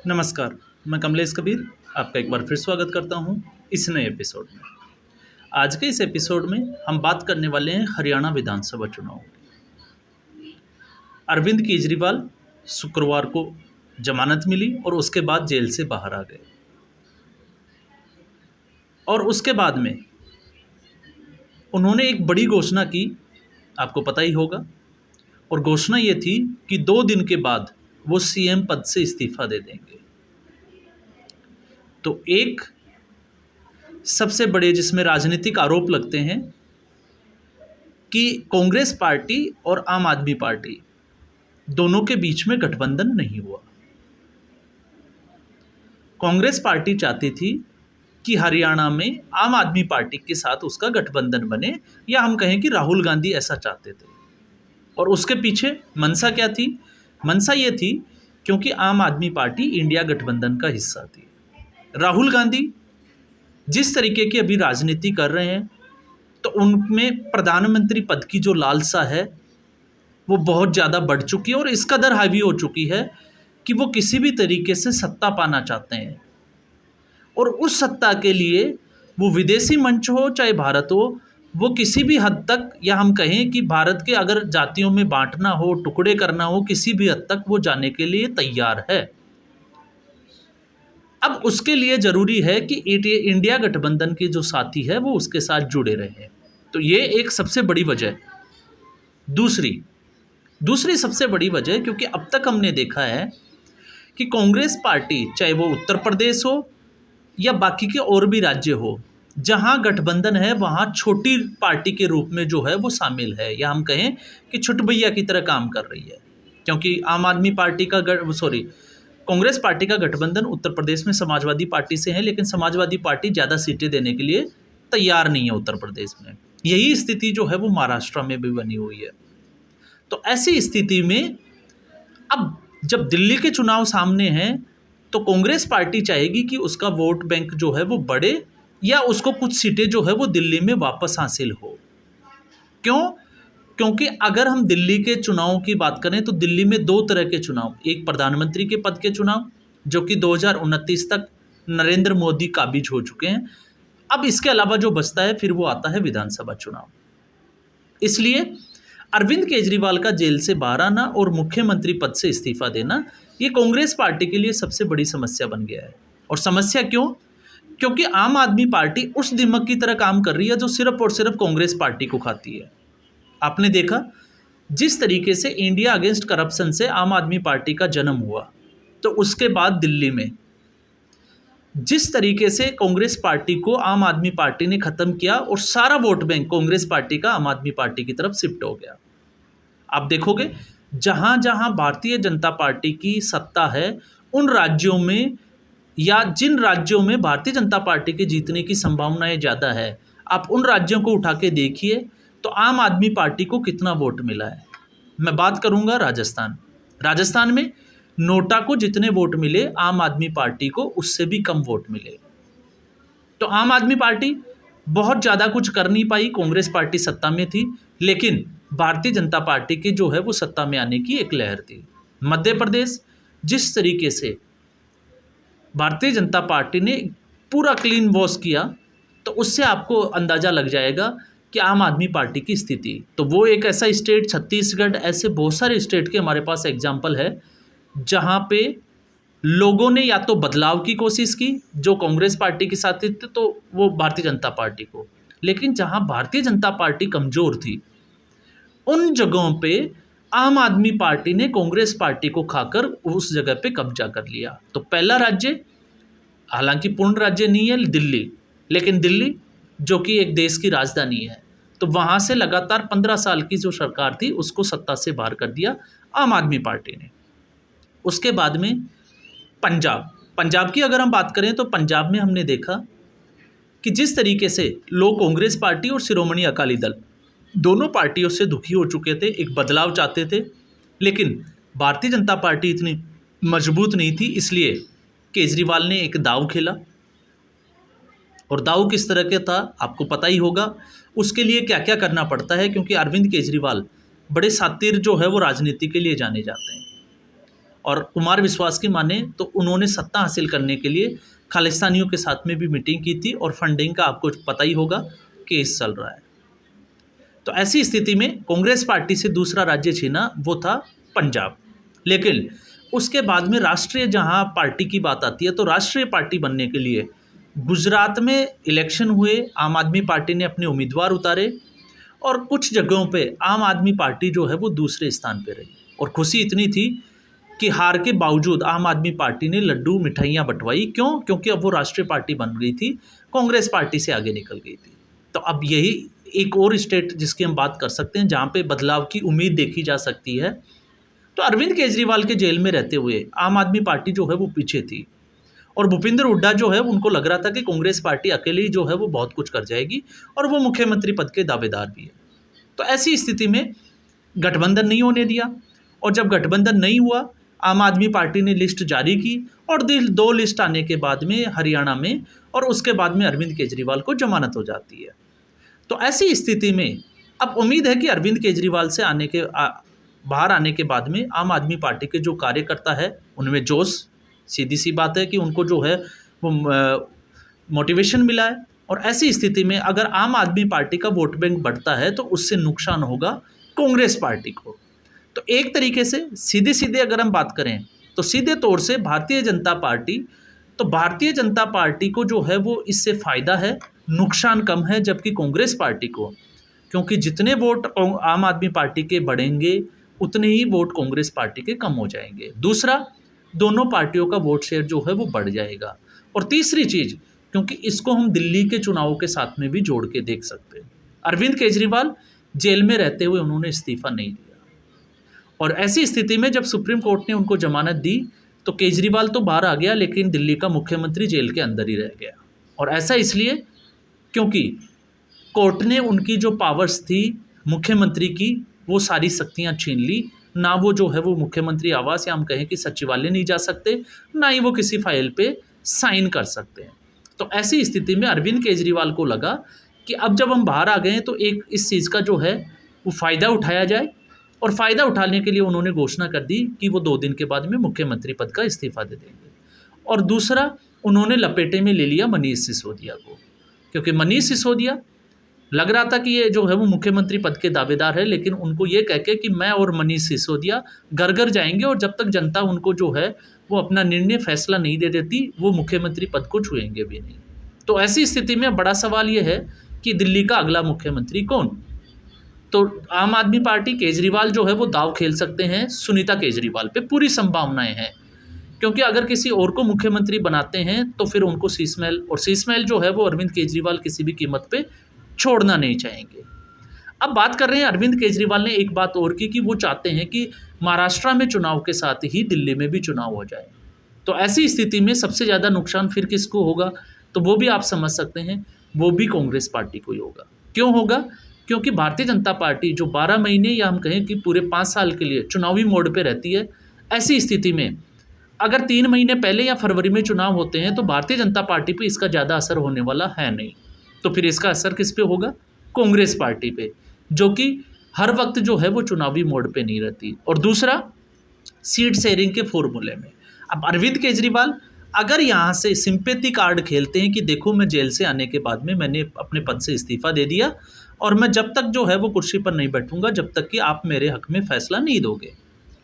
नमस्कार, मैं कमलेश कबीर आपका एक बार फिर स्वागत करता हूं इस नए एपिसोड में। आज के इस एपिसोड में हम बात करने वाले हैं हरियाणा विधानसभा चुनाव की। अरविंद केजरीवाल शुक्रवार को जमानत मिली और उसके बाद जेल से बाहर आ गए। और उसके बाद में उन्होंने एक बड़ी घोषणा की, आपको पता ही होगा। और घोषणा ये थी कि 2 दिन के बाद वो सीएम पद से इस्तीफा दे देंगे। तो एक सबसे बड़े जिसमें राजनीतिक आरोप लगते हैं कि कांग्रेस पार्टी और आम आदमी पार्टी दोनों के बीच में गठबंधन नहीं हुआ। कांग्रेस पार्टी चाहती थी कि हरियाणा में आम आदमी पार्टी के साथ उसका गठबंधन बने, या हम कहें कि राहुल गांधी ऐसा चाहते थे। और उसके पीछे मंशा क्या थी? मंशा ये थी क्योंकि आम आदमी पार्टी इंडिया गठबंधन का हिस्सा थी। राहुल गांधी जिस तरीके की अभी राजनीति कर रहे हैं, तो उनमें प्रधानमंत्री पद की जो लालसा है वो बहुत ज़्यादा बढ़ चुकी है और इस कदर हावी हो चुकी है कि वो किसी भी तरीके से सत्ता पाना चाहते हैं। और उस सत्ता के लिए वो विदेशी मंच हो चाहे भारत हो, वो किसी भी हद तक, या हम कहें कि भारत के अगर जातियों में बांटना हो, टुकड़े करना हो, किसी भी हद तक वो जाने के लिए तैयार है। अब उसके लिए ज़रूरी है कि इंडिया गठबंधन के जो साथी है वो उसके साथ जुड़े रहें। तो ये एक सबसे बड़ी वजह है। दूसरी सबसे बड़ी वजह, क्योंकि अब तक हमने देखा है कि कांग्रेस पार्टी, चाहे वो उत्तर प्रदेश हो या बाकी के और भी राज्य हो, जहां गठबंधन है वहां छोटी पार्टी के रूप में जो है वो शामिल है, या हम कहें कि छुट भैया की तरह काम कर रही है। क्योंकि आम आदमी पार्टी का कांग्रेस पार्टी का गठबंधन उत्तर प्रदेश में समाजवादी पार्टी से है, लेकिन समाजवादी पार्टी ज़्यादा सीटें देने के लिए तैयार नहीं है उत्तर प्रदेश में। यही स्थिति जो है वो महाराष्ट्र में भी बनी हुई है। तो ऐसी स्थिति में अब जब दिल्ली के चुनाव सामने हैं, तो कांग्रेस पार्टी चाहेगी कि उसका वोट बैंक जो है वो बढ़े, या उसको कुछ सीटें जो है वो दिल्ली में वापस हासिल हो। क्यों? क्योंकि अगर हम दिल्ली के चुनाव की बात करें तो दिल्ली में 2 तरह के चुनाव, एक प्रधानमंत्री के पद के चुनाव जो कि 2029 तक नरेंद्र मोदी काबिज हो चुके हैं। अब इसके अलावा जो बचता है फिर वो आता है विधानसभा चुनाव। इसलिए अरविंद केजरीवाल का जेल से बाहर आना और मुख्यमंत्री पद से इस्तीफा देना, ये कांग्रेस पार्टी के लिए सबसे बड़ी समस्या बन गया है। और समस्या क्यों? क्योंकि आम आदमी पार्टी उस दिमक की तरह काम कर रही है जो सिर्फ और सिर्फ कांग्रेस पार्टी को खाती है। आपने देखा जिस तरीके से इंडिया अगेंस्ट करप्शन से आम आदमी पार्टी का जन्म हुआ, तो उसके बाद दिल्ली में जिस तरीके से कांग्रेस पार्टी को आम आदमी पार्टी ने ख़त्म किया और सारा वोट बैंक कांग्रेस पार्टी का आम आदमी पार्टी की तरफ शिफ्ट हो गया। आप देखोगे जहाँ जहाँ भारतीय जनता पार्टी की सत्ता है, उन राज्यों में या जिन राज्यों में भारतीय जनता पार्टी के जीतने की संभावनाएं ज़्यादा है, आप उन राज्यों को उठा के देखिए तो आम आदमी पार्टी को कितना वोट मिला है। मैं बात करूंगा राजस्थान में नोटा को जितने वोट मिले, आम आदमी पार्टी को उससे भी कम वोट मिले। तो आम आदमी पार्टी बहुत ज़्यादा कुछ कर नहीं पाई, कांग्रेस पार्टी सत्ता में थी, लेकिन भारतीय जनता पार्टी की जो है वो सत्ता में आने की एक लहर थी। मध्य प्रदेश जिस तरीके से भारतीय जनता पार्टी ने पूरा क्लीन वॉश किया, तो उससे आपको अंदाज़ा लग जाएगा कि आम आदमी पार्टी की स्थिति। तो वो एक ऐसा स्टेट, छत्तीसगढ़, ऐसे बहुत सारे स्टेट के हमारे पास एग्जाम्पल है जहाँ पे लोगों ने या तो बदलाव की कोशिश की, जो कांग्रेस पार्टी के साथ थे तो वो भारतीय जनता पार्टी को, लेकिन जहाँ भारतीय जनता पार्टी कमज़ोर थी उन जगहों पे आम आदमी पार्टी ने कांग्रेस पार्टी को खाकर उस जगह पे कब्जा कर लिया। तो पहला राज्य, हालांकि पूर्ण राज्य नहीं है दिल्ली, लेकिन दिल्ली जो कि एक देश की राजधानी है, तो वहाँ से लगातार 15 साल की जो सरकार थी उसको सत्ता से बाहर कर दिया आम आदमी पार्टी ने। उसके बाद में पंजाब की अगर हम बात करें तो पंजाब में हमने देखा कि जिस तरीके से लोग कांग्रेस पार्टी और शिरोमणि अकाली दल दोनों पार्टियों से दुखी हो चुके थे, एक बदलाव चाहते थे, लेकिन भारतीय जनता पार्टी इतनी मजबूत नहीं थी। इसलिए केजरीवाल ने एक दाव खेला, और दाव किस तरह का था आपको पता ही होगा। उसके लिए क्या क्या करना पड़ता है, क्योंकि अरविंद केजरीवाल बड़े शातिर जो है वो राजनीति के लिए जाने जाते हैं, और कुमार विश्वास की माने तो उन्होंने सत्ता हासिल करने के लिए खालिस्तानियों के साथ में भी मीटिंग की थी और फंडिंग का आपको पता ही होगा केस चल रहा है। तो ऐसी स्थिति में कांग्रेस पार्टी से दूसरा राज्य छीना वो था पंजाब। लेकिन उसके बाद में राष्ट्रीय जहां पार्टी की बात आती है तो राष्ट्रीय पार्टी बनने के लिए गुजरात में इलेक्शन हुए, आम आदमी पार्टी ने अपने उम्मीदवार उतारे और कुछ जगहों पे आम आदमी पार्टी जो है वो दूसरे स्थान पे रही। और खुशी इतनी थी कि हार के बावजूद आम आदमी पार्टी ने लड्डू मिठाइयाँ बंटवाई। क्यों? क्योंकि अब वो राष्ट्रीय पार्टी बन गई थी, कांग्रेस पार्टी से आगे निकल गई थी। तो अब यही एक और स्टेट जिसकी हम बात कर सकते हैं जहाँ पे बदलाव की उम्मीद देखी जा सकती है। तो अरविंद केजरीवाल के जेल में रहते हुए आम आदमी पार्टी जो है वो पीछे थी और भूपिंदर हुड्डा जो है उनको लग रहा था कि कांग्रेस पार्टी अकेले ही जो है वो बहुत कुछ कर जाएगी और वो मुख्यमंत्री पद के दावेदार भी है। तो ऐसी स्थिति में गठबंधन नहीं होने दिया और जब गठबंधन नहीं हुआ, आम आदमी पार्टी ने लिस्ट जारी की और 2 लिस्ट आने के बाद में हरियाणा में और उसके बाद में अरविंद केजरीवाल को जमानत हो जाती है। तो ऐसी स्थिति में अब उम्मीद है कि अरविंद केजरीवाल से बाहर आने के बाद में आम आदमी पार्टी के जो कार्यकर्ता है उनमें जोश, सीधी सी बात है कि उनको जो है वो मोटिवेशन मिला है। और ऐसी स्थिति में अगर आम आदमी पार्टी का वोट बैंक बढ़ता है तो उससे नुकसान होगा कांग्रेस पार्टी को। तो एक तरीके से सीधे सीधे अगर हम बात करें तो सीधे तौर से भारतीय जनता पार्टी को जो है वो इससे फ़ायदा है, नुकसान कम है। जबकि कांग्रेस पार्टी को, क्योंकि जितने वोट आम आदमी पार्टी के बढ़ेंगे उतने ही वोट कांग्रेस पार्टी के कम हो जाएंगे। दूसरा, दोनों पार्टियों का वोट शेयर जो है वो बढ़ जाएगा। और तीसरी चीज़, क्योंकि इसको हम दिल्ली के चुनावों के साथ में भी जोड़ के देख सकते हैं, अरविंद केजरीवाल जेल में रहते हुए उन्होंने इस्तीफा नहीं दिया और ऐसी स्थिति में जब सुप्रीम कोर्ट ने उनको जमानत दी तो केजरीवाल तो बाहर आ गया लेकिन दिल्ली का मुख्यमंत्री जेल के अंदर ही रह गया। और ऐसा इसलिए क्योंकि कोर्ट ने उनकी जो पावर्स थी मुख्यमंत्री की वो सारी शक्तियाँ छीन ली। ना वो जो है वो मुख्यमंत्री आवास या हम कहें कि सचिवालय नहीं जा सकते, ना ही वो किसी फाइल पे साइन कर सकते हैं। तो ऐसी स्थिति में अरविंद केजरीवाल को लगा कि अब जब हम बाहर आ गए हैं तो एक इस चीज़ का जो है वो फ़ायदा उठाया जाए और फ़ायदा उठाने के लिए उन्होंने घोषणा कर दी कि वो 2 दिन के बाद में मुख्यमंत्री पद का इस्तीफा दे देंगे। और दूसरा, उन्होंने लपेटे में ले लिया मनीष सिसोदिया को, क्योंकि मनीष सिसोदिया लग रहा था कि ये जो है वो मुख्यमंत्री पद के दावेदार है, लेकिन उनको ये कह के कि मैं और मनीष सिसोदिया घर घर जाएंगे और जब तक जनता उनको जो है वो अपना निर्णय फैसला नहीं दे देती वो मुख्यमंत्री पद को छुएंगे भी नहीं। तो ऐसी स्थिति में बड़ा सवाल ये है कि दिल्ली का अगला मुख्यमंत्री कौन? तो आम आदमी पार्टी, केजरीवाल जो है वो दाव खेल सकते हैं सुनीता केजरीवाल पे, पूरी संभावनाएं हैं। क्योंकि अगर किसी और को मुख्यमंत्री बनाते हैं तो फिर उनको शीशमहल, और शीशमहल जो है वो अरविंद केजरीवाल किसी भी कीमत पे छोड़ना नहीं चाहेंगे। अब बात कर रहे हैं, अरविंद केजरीवाल ने एक बात और की कि वो चाहते हैं कि महाराष्ट्र में चुनाव के साथ ही दिल्ली में भी चुनाव हो जाए। तो ऐसी स्थिति में सबसे ज़्यादा नुकसान फिर किसको होगा? तो वो भी आप समझ सकते हैं, वो भी कांग्रेस पार्टी को ही होगा। क्यों होगा? क्योंकि भारतीय जनता पार्टी जो 12 महीने या हम कहें कि पूरे 5 साल के लिए चुनावी मोड पे रहती है, ऐसी स्थिति में अगर 3 महीने पहले या फरवरी में चुनाव होते हैं तो भारतीय जनता पार्टी पे इसका ज़्यादा असर होने वाला है नहीं। तो फिर इसका असर किस पे होगा? कांग्रेस पार्टी पे, जो कि हर वक्त जो है वो चुनावी मोड पे नहीं रहती। और दूसरा, सीट शेयरिंग के फॉर्मूले में अब अरविंद केजरीवाल अगर यहाँ से सिंपैथी कार्ड खेलते हैं कि देखो मैं जेल से आने के बाद में मैंने अपने पद से इस्तीफा दे दिया और मैं जब तक जो है वो कुर्सी पर नहीं बैठूंगा जब तक कि आप मेरे हक में फैसला नहीं दोगे।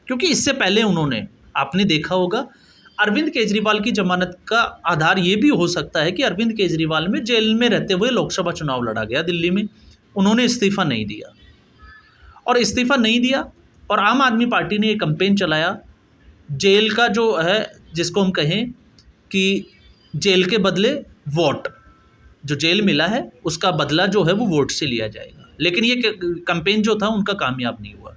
क्योंकि इससे पहले उन्होंने, आपने देखा होगा, अरविंद केजरीवाल की जमानत का आधार ये भी हो सकता है कि अरविंद केजरीवाल में जेल में रहते हुए लोकसभा चुनाव लड़ा गया दिल्ली में, उन्होंने इस्तीफा नहीं दिया और इस्तीफा नहीं दिया और आम आदमी पार्टी ने एक कैंपेन चलाया जेल का जो है, जिसको हम कहें कि जेल के बदले वोट, जो जेल मिला है उसका बदला जो है वो वोट से लिया जाएगा। लेकिन ये कैंपेन जो था उनका कामयाब नहीं हुआ,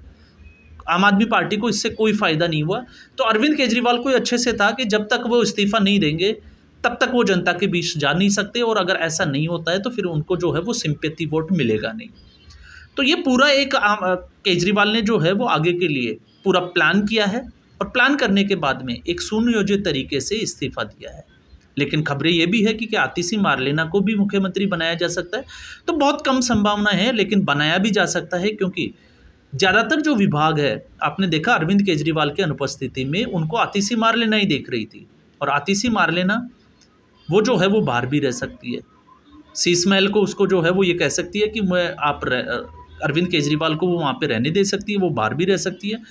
आम आदमी पार्टी को इससे कोई फ़ायदा नहीं हुआ। तो अरविंद केजरीवाल को अच्छे से था कि जब तक वो इस्तीफा नहीं देंगे तब तक वो जनता के बीच जा नहीं सकते और अगर ऐसा नहीं होता है तो फिर उनको जो है वो सिंपैथी वोट मिलेगा नहीं। तो ये पूरा एक केजरीवाल ने जो है वो आगे के लिए पूरा प्लान किया है और प्लान करने के बाद में एक सुनियोजित तरीके से इस्तीफा दिया है। लेकिन खबरें ये भी है कि क्या आतिशी मारलेना को भी मुख्यमंत्री बनाया जा सकता है? तो बहुत कम संभावना है, लेकिन बनाया भी जा सकता है, क्योंकि ज़्यादातर जो विभाग है, आपने देखा अरविंद केजरीवाल की अनुपस्थिति में उनको आतिशी मार्लेना ही देख रही थी, और आतिशी मार्लेना वो जो है वो बाहर भी रह सकती है। शीश महल को उसको जो है वो ये कह सकती है कि अरविंद केजरीवाल को वो वहाँ पे रहने दे सकती है, वो बाहर भी रह सकती है।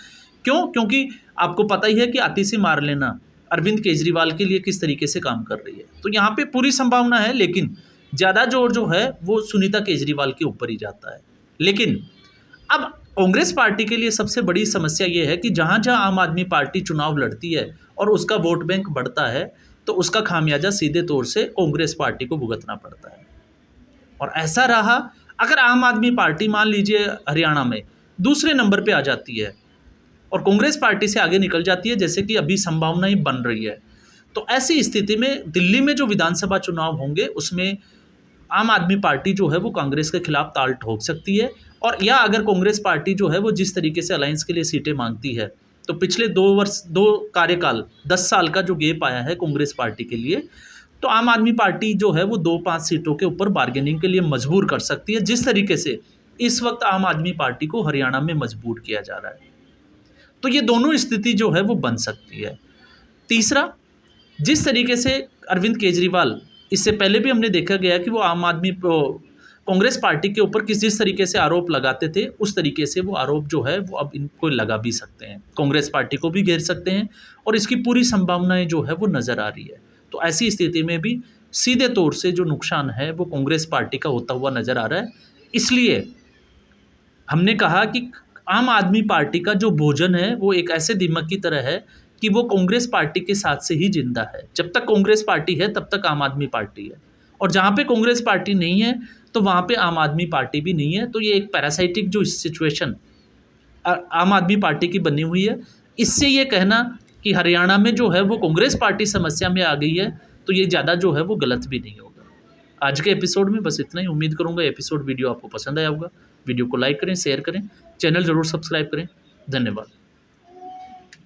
क्यों? क्योंकि आपको पता ही है कि आतिशी मार्लेना अरविंद केजरीवाल के लिए किस तरीके से काम कर रही है। तो यहाँ पे पूरी संभावना है, लेकिन ज़्यादा जोर जो है वो सुनीता केजरीवाल के ऊपर ही जाता है। लेकिन अब कांग्रेस पार्टी के लिए सबसे बड़ी समस्या ये है कि जहाँ जहाँ आम आदमी पार्टी चुनाव लड़ती है और उसका वोट बैंक बढ़ता है, तो उसका खामियाजा सीधे तौर से कांग्रेस पार्टी को भुगतना पड़ता है। और ऐसा रहा, अगर आम आदमी पार्टी मान लीजिए हरियाणा में दूसरे नंबर पे आ जाती है और कांग्रेस पार्टी से आगे निकल जाती है, जैसे कि अभी संभावनाएं बन रही है, तो ऐसी स्थिति में दिल्ली में जो विधानसभा चुनाव होंगे उसमें आम आदमी पार्टी जो है वो कांग्रेस के खिलाफ ताल ठोक सकती है। और या अगर कांग्रेस पार्टी जो है वो जिस तरीके से अलायंस के लिए सीटें मांगती है, तो पिछले 2 कार्यकाल 10 साल का जो गैप आया है कांग्रेस पार्टी के लिए, तो आम आदमी पार्टी जो है वो 2-5 सीटों के ऊपर बार्गेनिंग के लिए मजबूर कर सकती है, जिस तरीके से इस वक्त आम आदमी पार्टी को हरियाणा में मजबूर किया जा रहा है। तो ये दोनों स्थिति जो है वो बन सकती है। तीसरा, जिस तरीके से अरविंद केजरीवाल, इससे पहले भी हमने देखा गया कि वो कांग्रेस पार्टी के ऊपर जिस तरीके से आरोप लगाते थे, उस तरीके से वो आरोप जो है वो अब इनको लगा भी सकते हैं, कांग्रेस पार्टी को भी घेर सकते हैं, और इसकी पूरी संभावनाएं जो है वो नज़र आ रही है। तो ऐसी स्थिति में भी सीधे तौर से जो नुकसान है वो कांग्रेस पार्टी का होता हुआ नज़र आ रहा है। इसलिए हमने कहा कि आम आदमी पार्टी का जो भोजन है वो एक ऐसे दीमक की तरह है कि वो कांग्रेस पार्टी के साथ से ही जिंदा है। जब तक कांग्रेस पार्टी है तब तक आम आदमी पार्टी है, और जहाँ पे कांग्रेस पार्टी नहीं है तो वहाँ पे आम आदमी पार्टी भी नहीं है। तो ये एक पैरासाइटिक जो सिचुएशन आम आदमी पार्टी की बनी हुई है, इससे ये कहना कि हरियाणा में जो है वो कांग्रेस पार्टी समस्या में आ गई है, तो ये ज़्यादा जो है वो गलत भी नहीं होगा। आज के एपिसोड में बस इतना ही। उम्मीद करूँगा एपिसोड वीडियो आपको पसंद आया होगा। वीडियो को लाइक करें, शेयर करें, चैनल ज़रूर सब्सक्राइब करें। धन्यवाद।